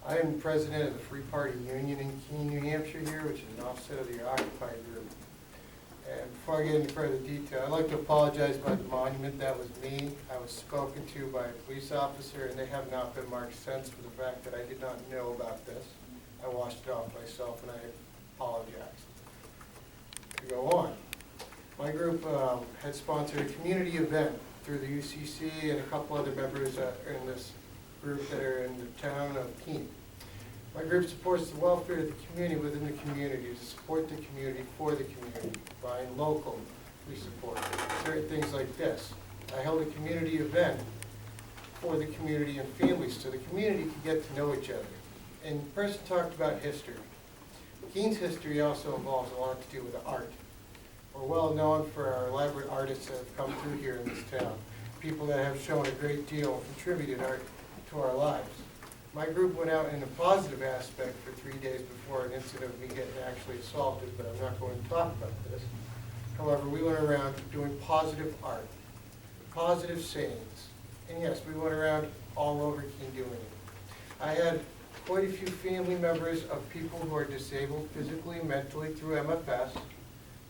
I am president of the Free Party Union in Keene, New Hampshire here, which is an offset of the Occupy group. And before I get any further detail, I'd like to apologize about the monument. That was me. I was spoken to by a police officer, and they have not been marked since for the fact that I did not know about this. I washed it off myself, and I apologize. To go on, my group had sponsored a community event through the UCC and a couple other members are in this group that are in the town of Keene. My group supports the welfare of the community within the community, to support the community for the community. Buying local, we support certain things like this. I held a community event for the community and families so the community could get to know each other. And the person talked about history. Keene's history also involves a lot to do with art. We're well known for our elaborate artists that have come through here in this town, people that have shown a great deal and contributed art to our lives. My group went out in a positive aspect for 3 days before an incident of me getting actually assaulted, but I'm not going to talk about this. However, we went around doing positive art, positive sayings, and yes, we went around all over Keene doing it. I had quite a few family members of people who are disabled physically and mentally through MFS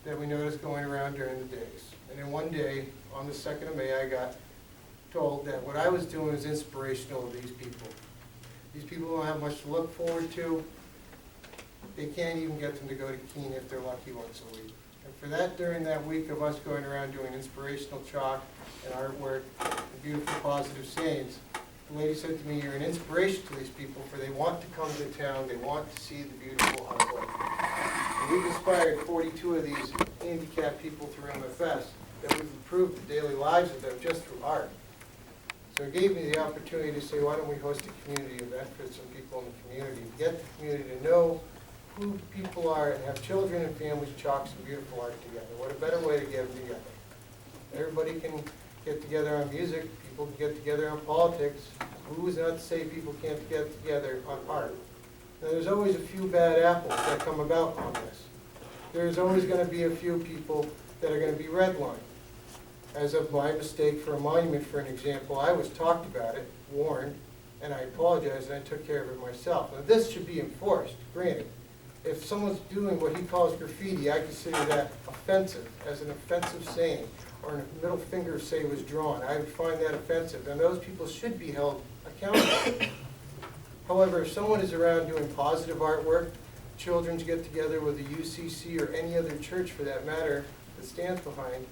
that we noticed going around during the days. And then one day, on the 2nd of May, I got told that what I was doing was inspirational to these people. These people don't have much to look forward to. They can't even get them to go to Keene if they're lucky once a week. And for that, during that week of us going around doing inspirational chalk and artwork and beautiful positive sayings, the lady said to me, "You're an inspiration to these people, for they want to come to town, they want to see the beautiful artwork." And we've inspired 42 of these handicapped people through MFS that we've improved the daily lives of them just through art. So it gave me the opportunity to say, why don't we host a community event for some people in the community, get the community to know who people are and have children and families chalk some beautiful art together. What a better way to get them together. Everybody can get together on music, people can get together on politics. Who's not to say people can't get together on art? Now, there's always a few bad apples that come about on this. There's always going to be a few people that are going to be redlined. As of my mistake for a monument, for an example, I was talked about it, warned, and I apologized, and I took care of it myself. Now, this should be enforced, granted. If someone's doing what he calls graffiti, I consider that offensive, as an offensive saying, or a middle finger, say, was drawn. I would find that offensive, and those people should be held accountable. However, if someone is around doing positive artwork, children's get together with the UCC or any other church for that matter that stands behind,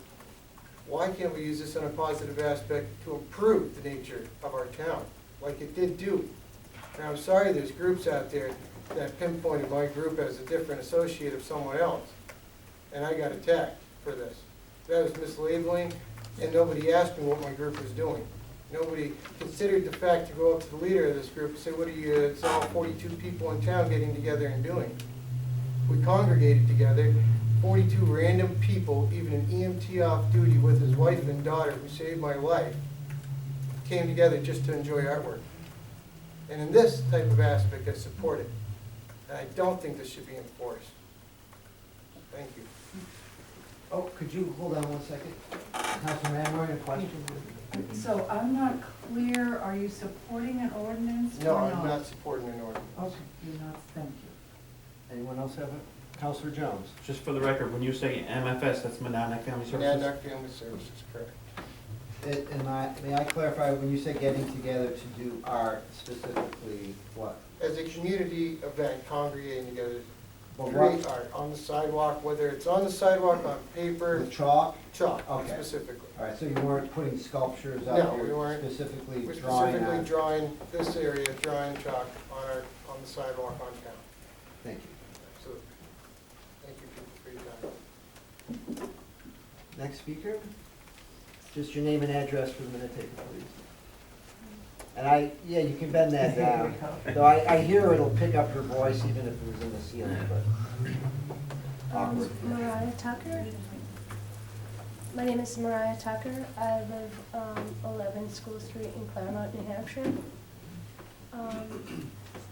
why can't we use this in a positive aspect to improve the nature of our town, like it did do? And I'm sorry there's groups out there that pinpointed my group as a different associate of someone else, and I got attacked for this. That was mislabeling, and nobody asked me what my group was doing. Nobody considered the fact to go up to the leader of this group and say, what are you, it's all 42 people in town getting together and doing. We congregated together, 42 random people, even an EMT off duty with his wife and daughter who saved my life, came together just to enjoy artwork. And in this type of aspect, I support it. And I don't think this should be enforced. Thank you. Oh, could you hold on 1 second? Councilman Amroy, a question? So I'm not clear, are you supporting an ordinance or No, not? I'm not supporting an ordinance. Okay, you're not, thank you. Anyone else have a? Councilor Jones? Just for the record, when you say MFS, that's Monadnock Family Services? Monadnock Family Services, correct. May I clarify, when you say getting together to do art, specifically what? As a community event, congregating together, But create what? art on the sidewalk, whether it's on the sidewalk, on paper, With chalk? chalk Okay. specifically. All right, so you weren't putting sculptures up No, there? we weren't. Specifically We're drawing specifically on? drawing this area, drawing chalk on the sidewalk on town. Thank you. Absolutely. Thank you people for your time. Next speaker? Just your name and address for the minute taker, please. And yeah, you can bend that down. Though I hear it'll pick up her voice even if it was in the ceiling, but awkward. Mariah Tucker. My name is Mariah Tucker. I live 11 School Street in Claremont, New Hampshire.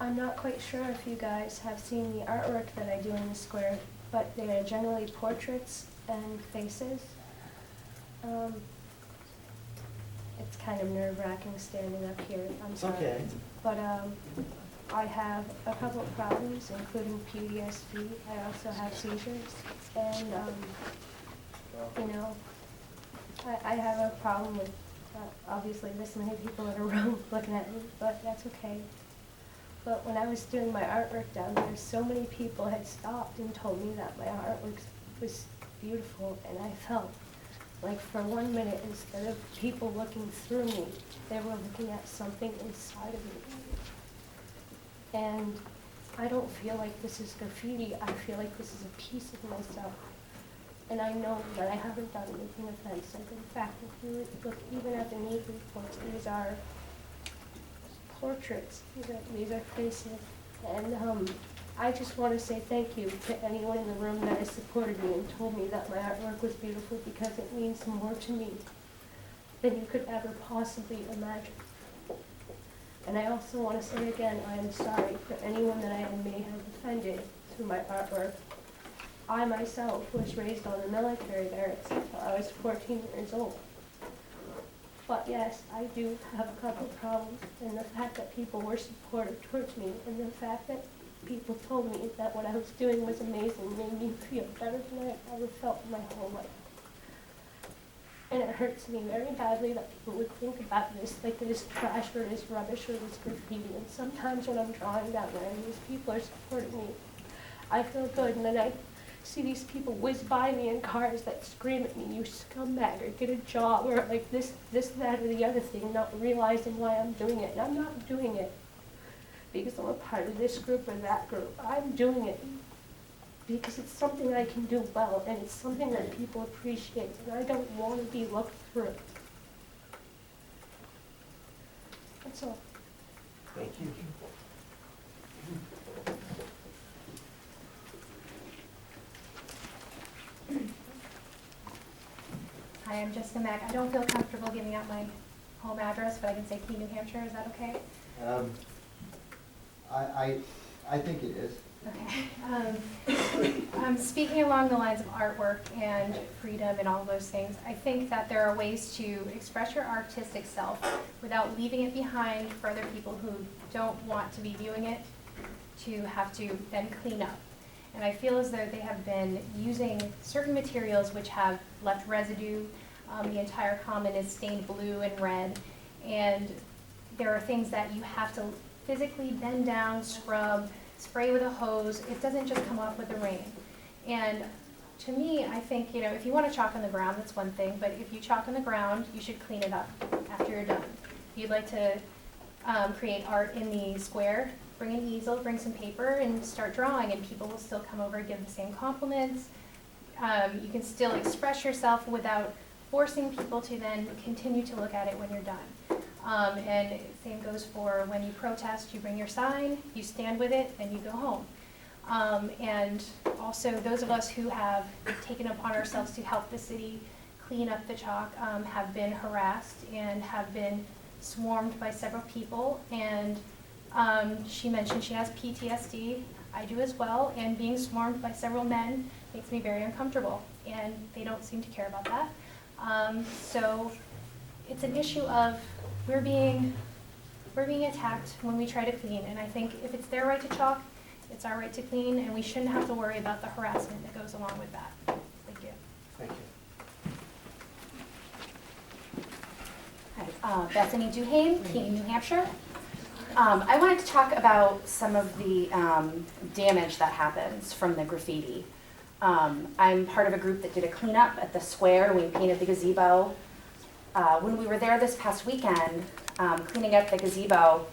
I'm not quite sure if you guys have seen the artwork that I do in the square, but they are generally portraits and faces. It's kind of nerve-wracking standing up here. I'm sorry. Okay. But I have a couple of problems, including PTSD. I also have seizures, and you know, I have a problem with obviously this many people in a room looking at me, but that's okay. But when I was doing my artwork down there, so many people had stopped and told me that my artwork was beautiful, and I felt like for 1 minute, instead of people looking through me, they were looking at something inside of me. And I don't feel like this is graffiti, I feel like this is a piece of myself. And I know that I haven't done anything offensive. In fact, if you look even at the news reports, these are portraits, these are faces. And I just want to say thank you to anyone in the room that has supported me and told me that my artwork was beautiful, because it means more to me than you could ever possibly imagine. And I also want to say again, I am sorry for anyone that I may have offended through my artwork. I myself was raised on the military barracks until I was 14 years old. But yes, I do have a couple of problems, and the fact that people were supportive towards me, and the fact that people told me that what I was doing was amazing made me feel better than I ever felt in my whole life. And it hurts me very badly that people would think about this like it is trash or it is rubbish or it is graffiti. And sometimes when I'm drawing down there and these people are supporting me, I feel good. And then I see these people whiz by me in cars that scream at me, "You scumbag," or "Get a job," or like this, that, or the other thing, not realizing why I'm doing it. And I'm not doing it because I'm a part of this group or that group. I'm doing it because it's something I can do well, and it's something that people appreciate, and I don't want to be looked through. That's all. Thank you. Hi, I'm Jessica Mack. I don't feel comfortable giving out my home address, but I can say Keene, New Hampshire. Is that okay? I think it is. Okay. Speaking along the lines of artwork and freedom and all those things, I think that there are ways to express your artistic self without leaving it behind for other people who don't want to be viewing it to have to then clean up. And I feel as though they have been using certain materials which have left residue. The entire common is stained blue and red, and there are things that you have to physically bend down, scrub, spray with a hose. It doesn't just come off with the rain. And to me, I think, you know, if you want to chalk on the ground, that's one thing, but if you chalk on the ground, you should clean it up after you're done. If you'd like to create art in the square, bring an easel, bring some paper, and start drawing, and people will still come over and give the same compliments. You can still express yourself without forcing people to then continue to look at it when you're done. And same goes for when you protest, you bring your sign, you stand with it, and you go home. And also those of us who have taken upon ourselves to help the city clean up the chalk have been harassed and have been swarmed by several people. And she mentioned she has PTSD. I do as well, and being swarmed by several men makes me very uncomfortable, and they don't seem to care about that. So it's an issue of we're being attacked when we try to clean, and I think if it's their right to chalk, it's our right to clean, and we shouldn't have to worry about the harassment that goes along with that. Thank you. Thank you. Hi, Bethany Duhame, Keene, New Hampshire. I wanted to talk about some of the damage that happens from the graffiti. I'm part of a group that did a cleanup at the square. We painted the gazebo. When we were there this past weekend, cleaning up the gazebo,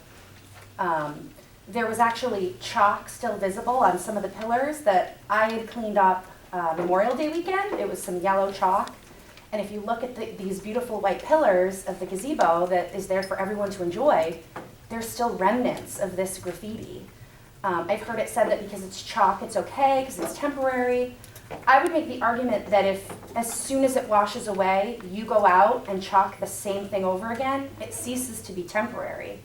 there was actually chalk still visible on some of the pillars that I had cleaned up Memorial Day weekend. It was some yellow chalk. And if you look at these beautiful white pillars of the gazebo that is there for everyone to enjoy, there's still remnants of this graffiti. I've heard it said that because it's chalk, it's okay, because it's temporary. I would make the argument that if, as soon as it washes away, you go out and chalk the same thing over again, it ceases to be temporary.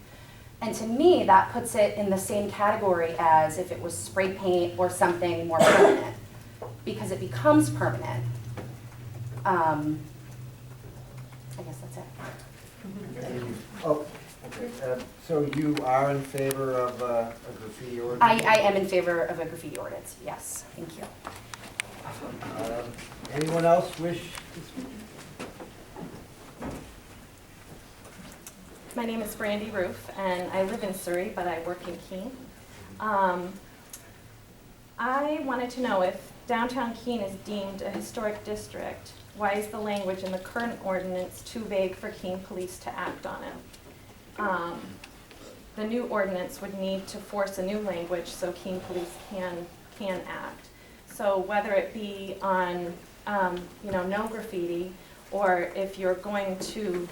And to me, that puts it in the same category as if it was spray paint or something more permanent, because it becomes permanent. I guess that's it. Thank you. Oh, I'm So you are in favor of a graffiti I ordinance? am in favor of a graffiti ordinance, yes, thank you. Anyone else wish to speak? My name is Brandy Roof, and I live in Surrey, but I work in Keene. I wanted to know if downtown Keene is deemed a historic district, why is the language in the current ordinance too vague for Keene police to act on it? The new ordinance would need to force a new language so Keene police can act. So whether it be on, no graffiti, or if you're going to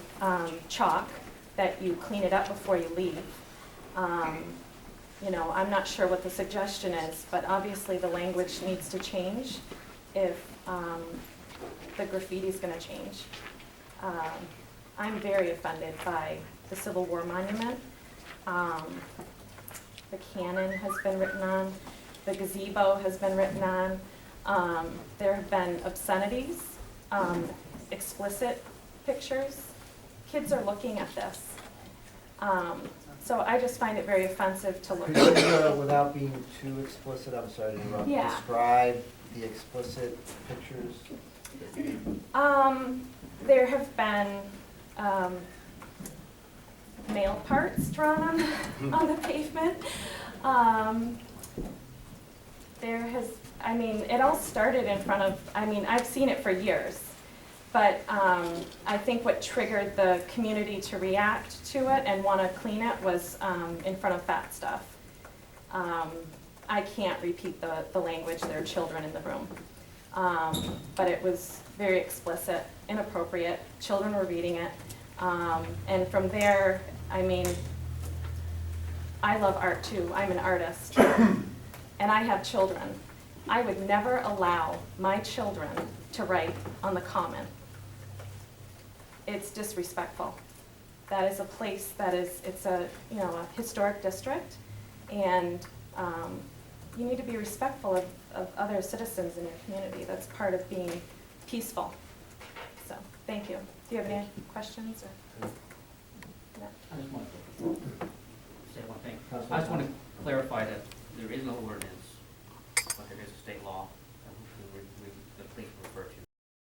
chalk, that you clean it up before you leave. I'm not sure what the suggestion is, but obviously the language needs to change if the graffiti's gonna change. I'm very offended by the Civil War monument. The cannon has been written on, the gazebo has been written on. There have been obscenities, explicit pictures. Kids are looking at this. So I just find it very offensive to look Could at. you, without being too explicit, I'm sorry to interrupt, Yeah. describe the explicit pictures? There have been male parts drawn on the pavement. It all started in front of, I've seen it for years. But I think what triggered the community to react to it and want to clean it was in front of Fat Stuff. I can't repeat the language, there are children in the room. But it was very explicit, inappropriate, children were reading it. And from there, I love art too, I'm an artist. And I have children. I would never allow my children to write on the common. It's disrespectful. That is a place it's a historic district, and you need to be respectful of other citizens in your community. That's part of being peaceful. So, thank you. Do you have any questions? Or? No. I just want to say one thing. I just want to